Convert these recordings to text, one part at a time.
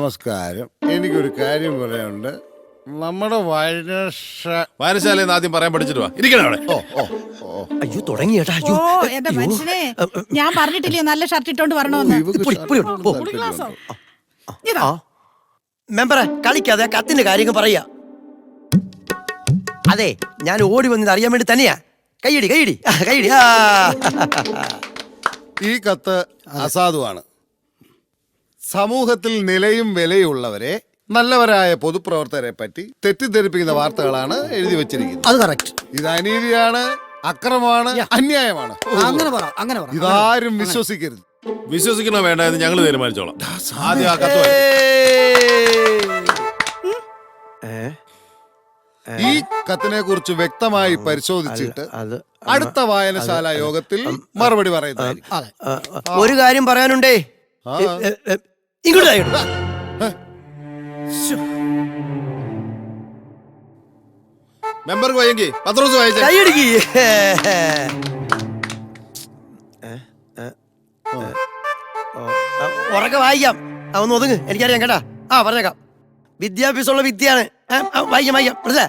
നമസ്കാരം. എനിക്കൊരു കാര്യം പറയാനുണ്ട്. നമ്മുടെ വായനശാലയിൽ ആദ്യം പറയാൻ പഠിച്ചിട്ട് വാ. ഇരിക്കണ അവിടെ. അയ്യോ തുടങ്ങിയേട്ടാ. ഓ എന്റെ മനുഷ്യനെ, ഞാൻ പറഞ്ഞിട്ടില്ലേ നല്ല ഷർട്ട് ഇട്ടോണ്ട് വരണമെന്ന്. മെമ്പറെ കളിക്കാതെ കത്തിന്റെ കാര്യങ്ങൾ പറയാ. അതെ, ഞാൻ ഓടി വന്നത് അറിയാൻ വേണ്ടി തന്നെയാ. കൈയടി കൈയടി കൈയടി. ഈ കത്ത് അസാധുവാണ്. സമൂഹത്തിൽ നിലയും വിലയുള്ളവരെ, നല്ലവരായ പൊതുപ്രവർത്തകരെ പറ്റി തെറ്റിദ്ധരിപ്പിക്കുന്ന വാർത്തകളാണ് എഴുതി വെച്ചിരിക്കുന്നത്. അത് കറക്റ്റ്. ഇത് അനീതിയാണ്, അക്രമമാണ്, അന്യായമാണ്. അങ്ങനെ പറ. ഇതാരും വിശ്വസിക്കരുത്. വിശ്വസിക്കണോ വേണ്ട എന്ന് ഞങ്ങൾ തീരുമാനിച്ചോളാം. ആദ്യം ആ കത്ത് വായിക്ക്. ഈ കത്തിനെ കുറിച്ച് വ്യക്തമായി പരിശോധിച്ചിട്ട് അടുത്ത വായനശാല യോഗത്തിൽ മറുപടി പറയുന്നതായിരിക്കും. ഒരു കാര്യം പറയാനുണ്ടേ. ഇങ്ങോട്ട് മെമ്പർക്ക് വയ്യെങ്കിൽ പത്രോസ് വായിച്ചേ. കൈയടിക്ക്. ഉറക്കെ വായിക്കാം. ഒന്ന് ഒതുങ്ങ്, എനിക്കറിയാം കേട്ടാ. പറഞ്ഞേക്കാം. വിദ്യാഭ്യാസമുള്ള വിദ്യയാണ്. വായിക്കാം മനസ്സിലാ.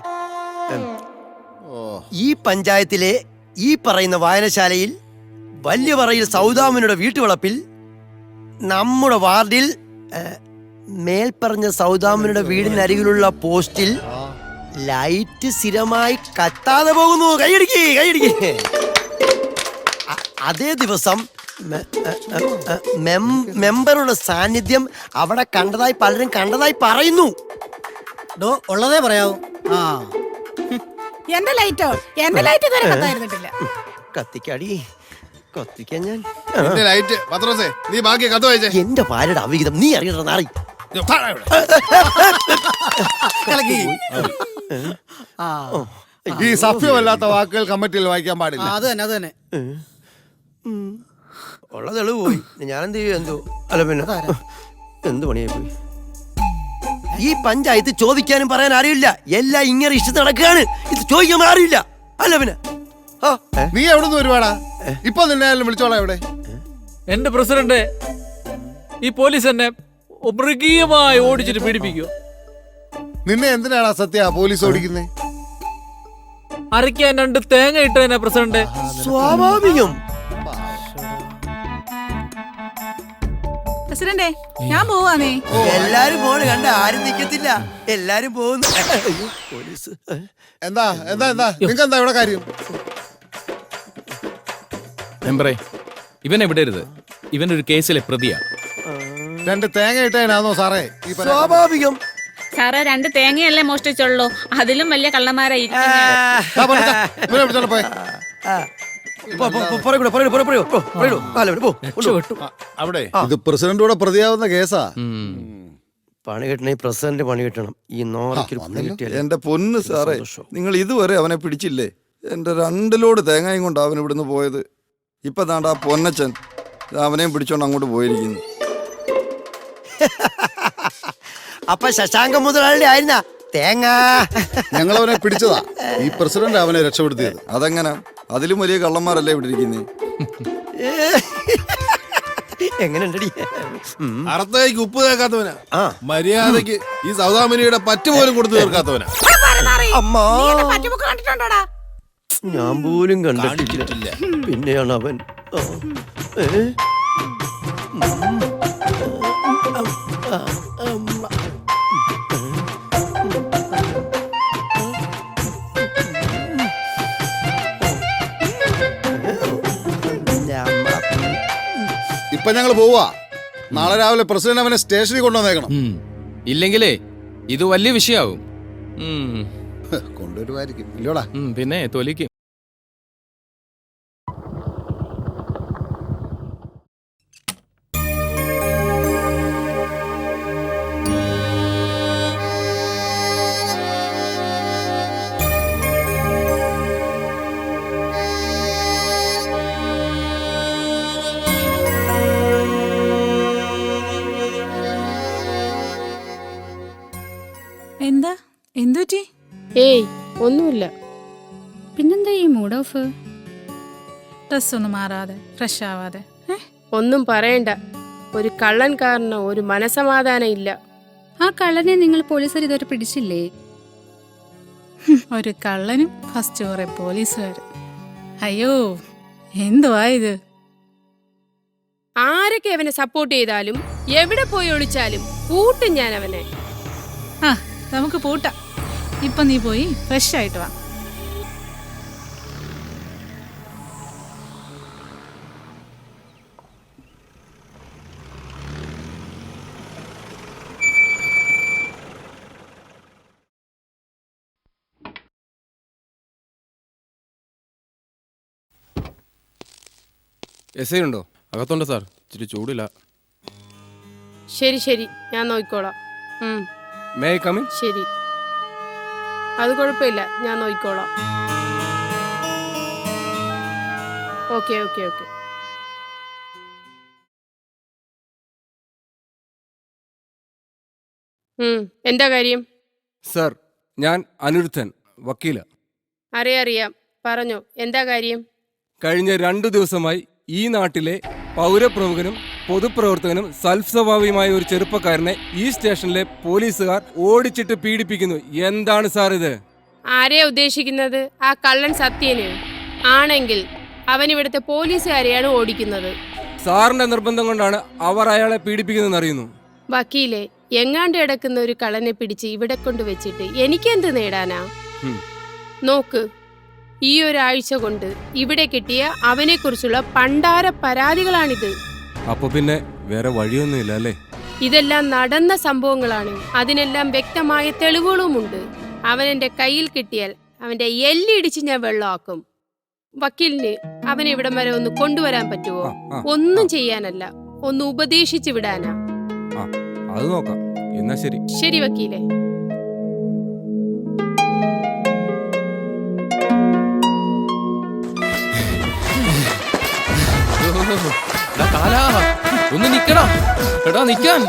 ഈ പഞ്ചായത്തിലെ ഈ പറയുന്ന വായനശാലയിൽ വല്യപറയിൽ സൗദാമിനുടെ വീട്ടുവളപ്പിൽ നമ്മുടെ വാർഡിൽ മേൽപ്പറഞ്ഞ സൗദാമിനുടെ വീടിനരികിലുള്ള പോസ്റ്റിൽ ലൈറ്റ് സ്ഥിരമായി കത്താതെ പോകുന്നു. കൈയടിക്ക് കൈയടിക്ക്. അതേ ദിവസം മെമ്പറുടെ സാന്നിധ്യം അവിടെ കണ്ടതായി പലരും കണ്ടതായി പറയുന്നു. ഉള്ളതേ പറയാവൂ. എന്റെ ലൈറ്റ് ഇതുവരെ കത്തായിരുന്നിട്ടില്ല. കത്തിക്കാടി കത്തിക്കാൻ ഞാൻ. ലൈറ്റ് പത്രോസേ, നീ ബാക്കി കത്ത് വായിച്ചേ. എന്റെ ഭാര്യയുടെ അവിഹിതം നീ അറിയണ നാറി. ഈ സഭ്യമല്ലാത്ത വാക്കുകൾ കമ്മിറ്റിയിൽ വായിക്കാൻ പാടില്ല. അത് തന്നെ. ഉള്ള തെളിവ് പോയി. ഞാനെന്ത് ചെയ്യും? എന്തോ അല്ല പിന്നെ എന്ത് പണിയായി പോയി. ഈ പഞ്ചായത്ത് ചോദിക്കാനും പറയാൻ അറിയില്ല. എല്ലാം ഇങ്ങനെ ഇഷ്ടം നടക്കുകയാണ്. ഇത് ചോദിക്കാൻ അറിയില്ല. അല്ല പിന്നെ നീ എവിടെ നിന്ന് വരുവാടാ? ഇപ്പൊ നിന്നെ വിളിച്ചോളാം. എവിടെ എന്റെ പ്രസിഡന്റ്? ഈ പോലീസ് എന്നെ മൃഗീയമായി ഓടിച്ചിട്ട് പീഡിപ്പിക്കോ? നിന്നെ എന്തിനാണ് സത്യ പോലീസ് ഓടിക്കുന്നേ? അരയ്ക്കാൻ 2 തേങ്ങ ഇട്ടതിനാ പ്രസിഡന്റ്. സ്വാഭാവികം. പ്രസിഡന്റേ, ഞാൻ പോവാന്നേ. എല്ലാരും പോണ് കണ്ട, ആരും നിക്കത്തില്ല. എല്ലാരും പോകുന്നു. പോലീസ് എന്താ നിങ്ങൾക്ക് എന്താ ഇവിടെ കാര്യം? മെമ്പറേ, ഇവനെ വിടരുത്. ഇവനൊരു കേസിലെ പ്രതിയാ. 2 തേങ്ങ ഇട്ടേനാന്നോ സാറേ? സ്വാഭാവികം. സാറേ, 2 തേങ്ങയല്ലേ മോഷ്ടിച്ചുള്ളൂ. അതിലും വലിയ കള്ളന്മാരായി. അവിടെ ഇത് പ്രസിഡന്റോടെ പ്രതിയാവുന്ന കേസാ. പണി കിട്ടണ ഈ പ്രസിഡന്റ് പണി കിട്ടണം. ഈ എന്റെ പൊന്ന് സാറേ, നിങ്ങൾ ഇതുവരെ അവനെ പിടിച്ചില്ലേ? എന്റെ 2 ലോഡ് തേങ്ങയും കൊണ്ട് അവൻ ഇവിടുന്ന് പോയത്. ഇപ്പൊ താണ്ടാ പൊന്നച്ചൻ അവനെയും പിടിച്ചോണ്ട് അങ്ങോട്ട് പോയിരിക്കുന്നു. അപ്പൊ ശശാങ്ക മുതലാളി ആയിരുന്ന തേങ്ങ ഞങ്ങൾ അവനെ പിടിച്ചതാ. ഈ പ്രസിഡന്റ് അവനെ രക്ഷപ്പെടുത്തിയത്. അതെങ്ങനെ? അതിലും വലിയ കള്ളന്മാരല്ലേ ഇവിടെ ഇരിക്കുന്നേ. എങ്ങനെയുണ്ടടി? അർത്ഥയ്ക്ക് ഉപ്പ് കേൾക്കാത്തവനാ. മര്യാദക്ക് ഈ സൗദാമിനിയുടെ പറ്റ് പോലും കൊടുത്തു തീർക്കാത്തവനാ. കണ്ടിട്ടുണ്ടോടാ? ഞാൻ പോലും കണ്ടിട്ടില്ല. പിന്നെയാണ് അവൻ. ഇപ്പൊ ഞങ്ങൾ പോവാ. നാളെ രാവിലെ പ്രസിഡന്റ് അവനെ സ്റ്റേഷനിൽ കൊണ്ടുവന്നേക്കണം. ഇല്ലെങ്കിലേ ഇത് വലിയ വിഷയാവും. കൊണ്ടുവരുമായിരിക്കും. ഇല്ലോടാ? പിന്നെ തൊലിക്കും. എന്തുപറ്റി? ഏയ് ഒന്നുമില്ല. പിന്നെന്താ ഈ മൂഡ് ഓഫ്? ഡ്രസ് ഒന്നും മാറാതെ ഫ്രഷ് ആവാതെ? ഒന്നും പറയണ്ട. ഒരു കള്ളൻ കാരണം ഒരു മനസമാധാനം ഇല്ല. ആ കള്ളനെ നിങ്ങൾ പോലീസുകാർ ഇതുവരെ പിടിച്ചില്ലേ? ഒരു കള്ളനും ഫസ്റ്റ് കുറെ പോലീസുകാരും. അയ്യോ എന്തുവാ ഇത്? ആരൊക്കെ അവനെ സപ്പോർട്ട് ചെയ്താലും എവിടെ പോയി ഒളിച്ചാലും കൂട്ടും ഞാൻ അവനെ. ആ നമുക്ക് പൂട്ടാം. ഇപ്പൊ നീ പോയി ഫ്രഷ് ആയിട്ട് വാ. എസ് ഐ ഉണ്ടോ? അകത്തുണ്ട് സാർ, ഇച്ചിരി ചൂടില്ല. ശരി ശരി, ഞാൻ നോക്കിക്കോളാം. May I come in? ശരി, അത് കുഴപ്പമില്ല, ഞാൻ നോക്കിക്കോളാം. Okay okay okay. എന്താ കാര്യം? സാർ, ഞാൻ അനിരുദ്ധൻ, വക്കീല. അറിയാം, പറഞ്ഞോ, എന്താ കാര്യം? കഴിഞ്ഞ 2 ദിവസമായി ഈ നാട്ടിലെ പൗരപ്രമുഖനും പൊതുപ്രവർത്തകനും സൽസ്വഭാവിയുമായ ഒരു ചെറുപ്പക്കാരനെ ഈ സ്റ്റേഷനിലെ പോലീസുകാർ ഓടിച്ചിട്ട് പീഡിപ്പിക്കുന്നു. എന്താണ് സാർ ഇത്? ആരെയാ ഉദ്ദേശിക്കുന്നത്? ആ കള്ളൻ സത്യന് ആണെങ്കിൽ അവൻ ഇവിടുത്തെ പോലീസുകാരെയാണ് ഓടിക്കുന്നത്. സാറിന്റെ നിർബന്ധം കൊണ്ടാണ് അവർ അയാളെ പീഡിപ്പിക്കുന്നതെന്ന് അറിയുന്നു. വക്കീലെ, എങ്ങാണ്ട് കിടക്കുന്ന ഒരു കള്ളനെ പിടിച്ച് ഇവിടെ കൊണ്ടുവച്ചിട്ട് എനിക്കെന്ത് നേടാനാ? നോക്ക്, ഈ ഒരാഴ്ച കൊണ്ട് ഇവിടെ കിട്ടിയ അവനെ കുറിച്ചുള്ള പണ്ടാര പരാതികളാണിത്. അപ്പൊ പിന്നെ വേറെ വഴിയൊന്നുമില്ല അല്ലേ? ഇതെല്ലാം നടന്ന സംഭവങ്ങളാണ്. അതിനെല്ലാം വ്യക്തമായ തെളിവുകളുമുണ്ട്. അവൻ എന്റെ കയ്യിൽ കിട്ടിയാൽ അവന്റെ എല്ലിടിച്ച് ഞാൻ വെള്ളമാക്കും. വക്കീലിന് അവനെ ഇവിടം വരെ ഒന്ന് കൊണ്ടുവരാൻ പറ്റുമോ? ഒന്നും ചെയ്യാനല്ല, ഒന്ന് ഉപദേശിച്ചു വിടാനാ. അത് നോക്കാം. എന്നാ ശരി. ശരി വക്കീലെ. ഒന്ന് നിക്കടാ, എടാ നിക്കാൻ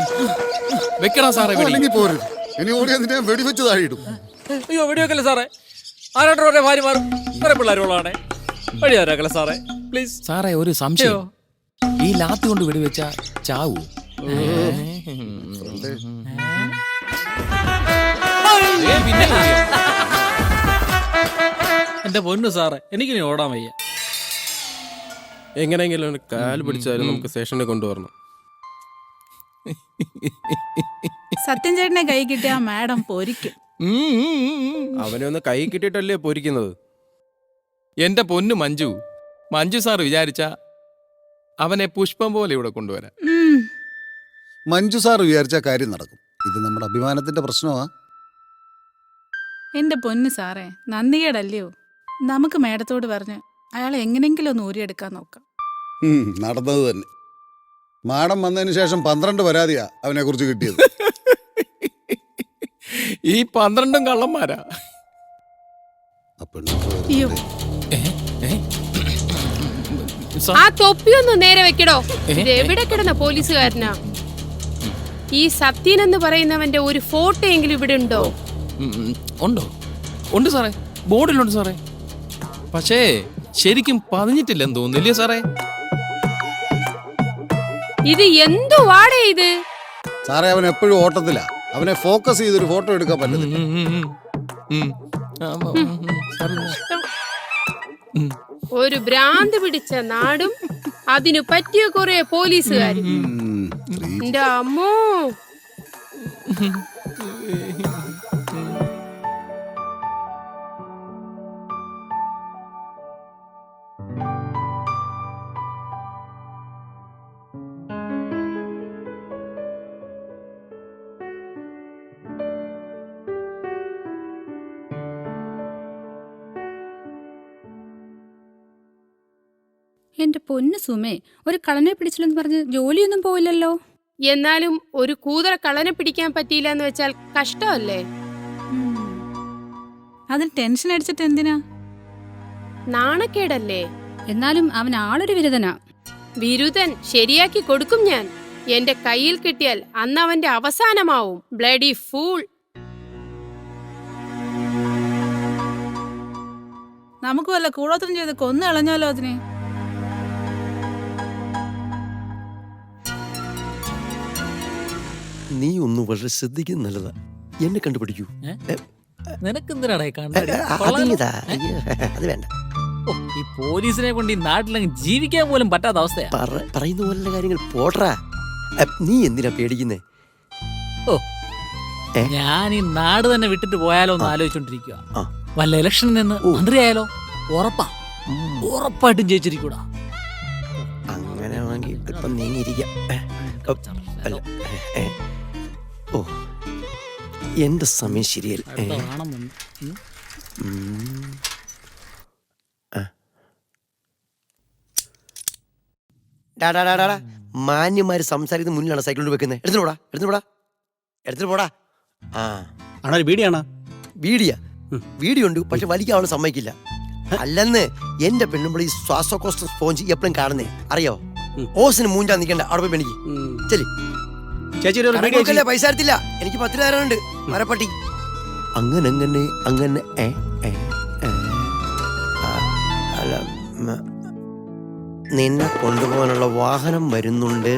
വെക്കടാ സാറേ. അല്ലെങ്കിൽ പോരുത്. ഇനി ഓടി അതിനെ വെടിവെച്ച് താഴെയിടും. അയ്യോ വെടിവെക്കല്ലേ സാറേ. ആരാണ്ട് ഓരോ ഭാര്യമാരും കുറെ പിള്ളേരുള്ളതാണേ. വഴിയാരാക്കല്ലേ സാറേ, പ്ലീസ്. സാറേ ഒരു സംശയം, ഈ ലാത്തി കൊണ്ട് വെടിവെച്ച ചാവൂ? പിന്നെ എന്റെ പൊന്നു സാറേ, എനിക്കിനി ഓടാൻ വയ്യ. എങ്ങനെയെങ്കിലും കാല് പിടിച്ചാലും നമുക്ക് സ്റ്റേഷനിൽ കൊണ്ടുവരണം. സത്യൻ ചേട്ടനെ കൈ കിട്ടിയ മാഡം പൊരിക്കും. അവനെ ഒന്ന് കൈ കിട്ടിയിട്ടല്ലേ പൊരിക്കുന്നത്. എന്റെ പൊന്നു മഞ്ജു സാർ വിചാരിച്ച അവനെ പുഷ്പം പോലെ ഇവിടെ കൊണ്ടുവരാൻ. മഞ്ജു സാർ വിചാരിച്ച കാര്യം നടക്കും. ഇത് നമ്മുടെ അഭിമാനത്തിന്റെ പ്രശ്നമാ. എന്റെ പൊന്നു സാറേ, നന്ദികേടല്ലയോ? നമുക്ക് മാഡത്തോട് പറഞ്ഞ് അയാളെ എങ്ങനെങ്കിലും ഒന്ന് ഊരിയെടുക്കാൻ നോക്കാം. നടന്നത് തന്നെ. മാഡം വന്നതിന് ശേഷം 12 പരാതിയാ അവനെ കുറിച്ച് കിട്ടിയത്. ഈ 12 കള്ളന്മാരാ. അയ്യോ, ആ തൊപ്പിയൊന്ന് നേരെ വെക്കടോ. ഇത് എവിടെ കിടന്ന പോലീസുകാരനാ? ഈ സത്യൻ എന്ന് പറയുന്നവന്റെ ഒരു ഫോട്ടോ എങ്കിലും ഇവിടെ ഉണ്ടോ? ഉണ്ട് സാറേ, ബോർഡിലുണ്ട് സാറേ. പക്ഷേ ശരിക്കും പതിഞ്ഞിട്ടില്ലെന്ന് തോന്നുന്നില്ലേ സാറേ? ഇത് എന്തു വാടേ ഇത്? സാറേ, അവൻ എപ്പോഴും ഓട്ടത്തിലാ. അവനെ ഫോക്കസ് ചെയ്തൊരു ഫോട്ടോ എടുക്കാൻ പറ്റുന്നില്ല. ഒരു ഭ്രാന്ത് പിടിച്ച നാടും അതിനു പറ്റിയ കുറെ പോലീസുകാരും. എന്റെ അമ്മോ. എന്റെ പൊന്നു സുമേ, ഒരു കള്ളനെ പിടിച്ചില്ലെന്ന് പറഞ്ഞ് ജോലിയൊന്നും പോയില്ലല്ലോ. എന്നാലും ഒരു കൂതറ കള്ളനെ പിടിക്കാൻ പറ്റിയില്ല എന്ന് വെച്ചാൽ കഷ്ടമല്ലേ? അതിൽ ടെൻഷൻ അടിച്ചിട്ട് എന്തിനാ? നാണക്കേടല്ലേ? എന്നാലും അവൻ ആളൊരു വിരുദനാ. വിരുദൻ ശരിയാക്കി കൊടുക്കും ഞാൻ. എന്റെ കയ്യിൽ കിട്ടിയാൽ അന്ന് അവന്റെ അവസാനമാവും. Bloody fool. നമുക്ക് വല്ല കൂടോത്രം ചെയ്ത് കൊന്നു കളഞ്ഞാലോ അതിനെ. നീ ഒന്ന് വളരെ ശ്രദ്ധിക്കുന്നത് നല്ലതാ. എന്നെ കണ്ടുപിടിക്കൂ. നിനക്കെന്തിനാടാ ഈ കണ്ണാടി? അതിങ്ങിതാ. അയ്യോ, അത് വേണ്ട. ഓ, ഈ പോലീസിനെ കൊണ്ട് ഈ നാട്ടിലങ്ങ് ജീവിക്കാൻ പോലും പറ്റാത്ത അവസ്ഥയാ. പറയുന്ന പോലുള്ള കാര്യങ്ങൾ പോട്രാ. നീ എന്തിനാ പേടിക്കുന്നേ? ഓ, ഞാൻ ഈ നാട് തന്നെ വിട്ടിട്ട് പോയാലോ എന്ന് ആലോചിച്ചോണ്ടിരിക്കുക. വല്ല ഇലക്ഷനിൽ നിന്ന് മന്ത്രിയായാലോ? ഉറപ്പായിട്ടും ജയിച്ചിരിക്കൂടാ. അങ്ങനെ ആണെങ്കിൽ ഇപ്പം നീങ്ങിയിരിക്കാം. ഓ, എന്റെ സമയം ശരിയല്ല. മാന്യമാര് സംസാരിക്കുന്ന മുന്നിലാണ് സൈക്കിൾ കൊണ്ട് വെക്കുന്നത്. എടുത്തിട്ട് പോടാ. ആണോ വീടിയാണോ? വീഡിയോ ഉണ്ട്, പക്ഷെ വലിക്കാൻ അവള് സമ്മതിക്കില്ല. അല്ലെന്ന് എന്റെ പെണ്ണുമ്പോൾ ഈ ശ്വാസകോശ സ്പോഞ്ച് എപ്പോഴും കാണുന്നേ അറിയോ? ഓസിന് മൂഞ്ചാ നിൽക്കണ്ട, അവിടെ പോയി പെണിക്ക് ചെല്ലി. ചേച്ചി പൈസ തരത്തില്ല, എനിക്ക് 10 രൂപ തരാനുണ്ട്. മരപ്പട്ടി അങ്ങനെ അല്ല, നിന്നെ കൊണ്ടുപോകാനുള്ള വാഹനം വരുന്നുണ്ട്.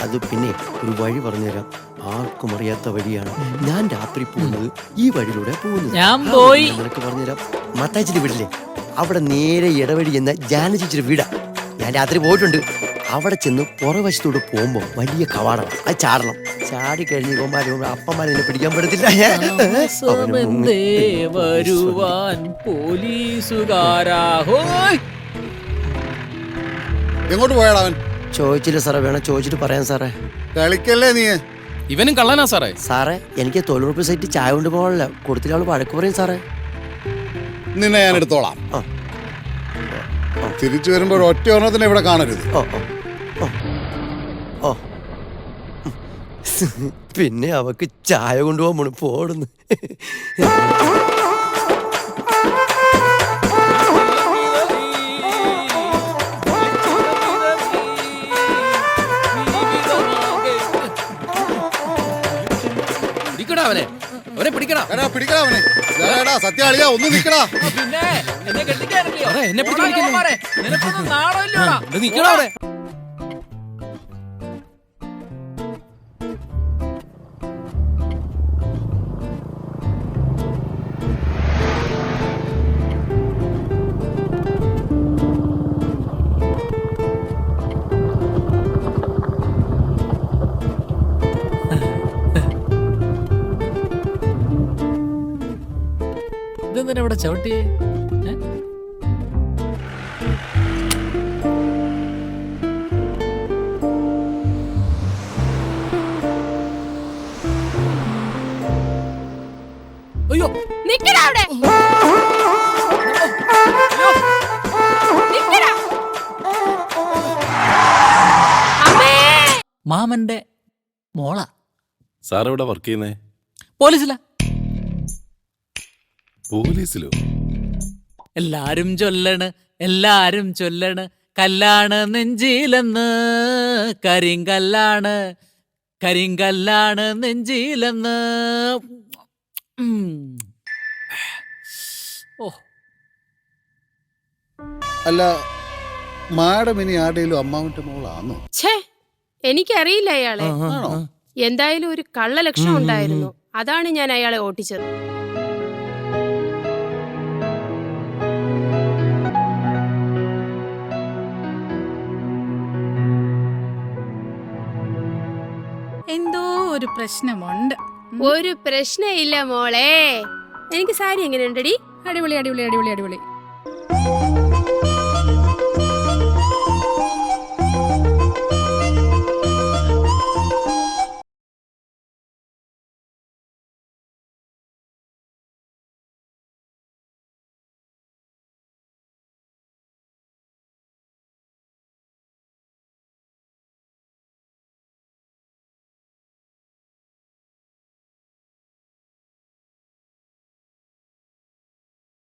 അത് പിന്നെ ഒരു വഴി പറഞ്ഞുതരാം. ആർക്കും അറിയാത്ത വഴിയാണ്. ഞാൻ രാത്രി പോകുന്നത് ഈ വഴിയിലൂടെ പോകുന്നത്. നിനക്ക് പറഞ്ഞുതരാം. മത്താച്ചിന്റെ വീട്ടിലെ അവിടെ നേരെ ഇടവഴി എന്ന ജാനചേച്ചിയുടെ വീടാ. ഞാൻ രാത്രി പോയിട്ടുണ്ട്. അവിടെ ചെന്ന് പുറവശത്തോട് പോകുമ്പോ വലിയ കവാടം. അത് ചാടണം. ചാടി കഴിഞ്ഞ് അപ്പന്മാരെ എന്നെ പിടിക്കാൻ പറ്റത്തില്ല. എങ്ങോട്ട് പോയാടാ അവൻ? ചോദിച്ചില്ല സാറേ, വേണം ചോദിച്ചിട്ട് പറയാം സാറേ. കളിക്കല്ലേ നീ? ഇവനും കള്ളനാ സാറേ. സാറേ, എനിക്ക് 90 സൈറ്റ് ചായ കൊണ്ട് പോകാനില്ല. കൊടുത്തിട്ട് അവള് വഴക്ക് പറയും സാറേ. നിന്നെ ഞാൻ എടുത്തോളാം. തിരിച്ചു വരുമ്പോ ഒറ്റ ഒരെണ്ണത്തിനെ ഇവിടെ കാണരുത്. പിന്നെ അവക്ക് ചായ കൊണ്ടുപോകാൻ പോടുന്നു. സത്യാളിയാ, ഒന്ന് നിക്കടാ. പിന്നെ എന്നെ കെട്ടിക്കാറില്ലയോ? എന്നെ പിടിച്ചിരിക്കുന്നു. നിനക്കൊന്നും നാണമില്ലടാ. നിക്കടാ അവിടെ. ഇതെന്തിനാ ഇവിടെ ചവിട്ടിയേ? അയ്യോ, നിക്കടാ അവിടെ. മാമന്റെ മോളാ. സാർ ഇവിടെ വർക്ക് ചെയ്യുന്നേ? പോലീസിലാ. പോലീസിലോ? എല്ലാരും ചൊല്ലണ് കല്ലാണ് നെഞ്ചിലെന്ന്, കരിങ്കല്ലാണ് നെഞ്ചിലെന്ന്. ഓ, അല്ല, മാഡം ഇനി ആരുടെയും അമ്മാവന്റെ മോളാണോ? ഛേ, എനിക്കറിയില്ല അയാളെ. എന്തായാലും ഒരു കള്ള ലക്ഷണം ഉണ്ടായിരുന്നു. അതാണ് ഞാൻ അയാളെ ഓട്ടിച്ചത്. എന്തോ ഒരു പ്രശ്നമുണ്ട്. ഒരു പ്രശ്നമില്ല മോളെ. എനിക്ക് സാരി എങ്ങനെയുണ്ടടി? അടിപൊളി.